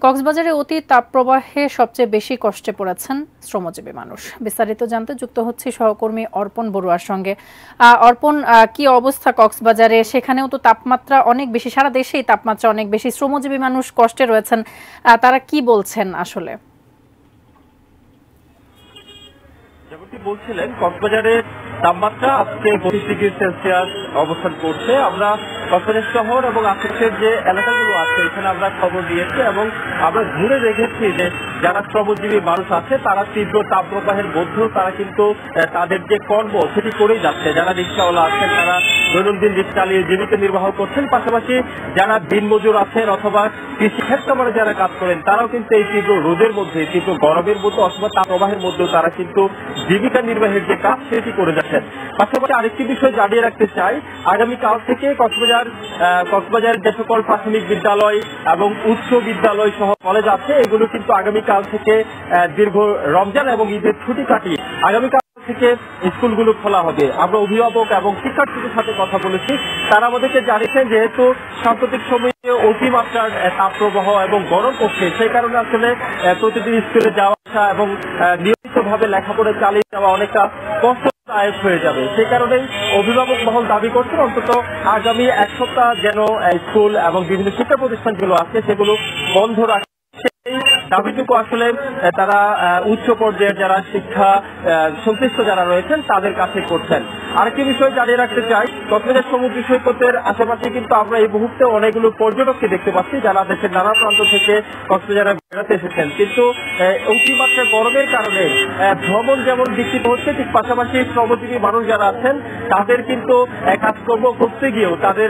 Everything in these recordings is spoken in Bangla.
কক্সবাজারে অতি তাপপ্রবাহে সবচেয়ে বেশি কষ্টে পড়েছেন শ্রমজীবী মানুষ। বিস্তারিত জানতে যুক্ত হচ্ছে সহকর্মী অর্পণ বড়ুয়ার সঙ্গে। অর্পণ, কি অবস্থা কক্সবাজারে? সেখানেও তো তাপমাত্রা অনেক বেশি, সারা দেশেই তাপমাত্রা অনেক বেশি, শ্রমজীবী মানুষ কষ্টে রয়েছেন, তারা কি বলছেন আসলে? যেমনটি বলছিলেন, কক্সবাজারের তাপমাত্রা আজকে 32 ডিগ্রি সেলসিয়াস অবস্থান করছে। আমরা কক্সবাজার শহর এবং আশেপাশের যে এলাকাগুলো আছে এখানে আমরা খবর দিয়েছি এবং আমরা ঘুরে দেখেছি যে যারা শ্রমজীবী মানুষ আছে তারা তীব্র তাপপ্রবাহের মধ্যেও তারা কিন্তু তাদের যে কর্ম সেটি করেই যাচ্ছে। যারা রিক্সাওয়ালা আছেন তারা দৈনন্দিন রিক্সা চালিয়ে জীবিকা নির্বাহ করছেন, পাশাপাশি যারা দিনমজুর আছেন অথবা কৃষি ক্ষেত্রে যারা কাজ করেন তারাও কিন্তু এই তীব্র রোদের মধ্যে, তীব্র গরমের মধ্যে অথবা তাপপ্রবাহের মধ্যেও তারা কিন্তু জীবিকা নির্বাহের যে কাজ সেটি করে যাচ্ছেন। পাশাপাশি আরেকটি বিষয় জানিয়ে রাখতে চাই, আগামীকাল থেকে কক্সবাজার যে সকল প্রাথমিক বিদ্যালয় এবং উচ্চ বিদ্যালয় সহ কলেজ আছে এগুলো কিন্তু আগামীকাল থেকে দীর্ঘ রমজান এবং ঈদের ছুটি কাটিয়ে আগামীকাল থেকে স্কুলগুলো খোলা হবে। আমরা অভিভাবক এবং শিক্ষার্থীদের সাথে কথা বলেছি, তারা আমাদেরকে জানিয়েছেন যেহেতু সাম্প্রতিক সময়ে অতিমাত্রার তাপপ্রবাহ এবং গরম পড়ছে, সেই কারণে আসলে প্রতিদিন স্কুলে যাওয়া আসা এবং নিয়মিতভাবে লেখাপড়া চালিয়ে যাওয়া অনেকটা কষ্টদায়ক হয়ে যাবে। সেই কারণেই অভিভাবক মহল দাবি করছেন অন্তত আগামী এক সপ্তাহ যেন স্কুল এবং বিভিন্ন শিক্ষা প্রতিষ্ঠানগুলো আছে সেগুলো বন্ধ রাখে। সেই দাবিটুকু আসলে তারা উচ্চ পর্যায়ের যারা শিক্ষা সংশ্লিষ্ট যারা রয়েছেন তাদের কাছে করছেন। আরেকটি বিষয় জানিয়ে রাখতে চাই, কক্সবাজার সমুদ্র সৈকতের আশেপাশে কিন্তু আমরা এই মুহূর্তে অনেকগুলো পর্যটককে দেখতে পাচ্ছি যারা দেশের নানা প্রান্ত থেকে কক্সবাজারে বেড়াতে এসেছেন, কিন্তু অতিমাত্রার গরমের কারণে ভ্রমণ যেমন বিকৃত হচ্ছে, ঠিক পাশাপাশি শ্রমজীবী মানুষ যারা আছেন তাদের কিন্তু কাজকর্ম করতে গিয়েও তাদের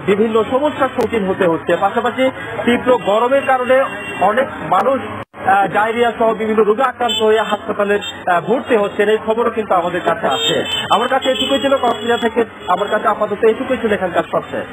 বিভিন্ন সমস্যার সম্মুখীন হতে হচ্ছে। পাশাপাশি তীব্র গরমের কারণে অনেক মানুষ ডায়রিয়া সহ বিভিন্ন রোগে আক্রান্ত হয়ে হাসপাতালে ভর্তি হচ্ছেন, এই খবরও কিন্তু আমাদের কাছে আছে। আমার কাছে এটুকুই ছিল কক্সবাজার থেকে, আমার কাছে আপাতত এটুকুই ছিল এখানকার সবচেয়ে।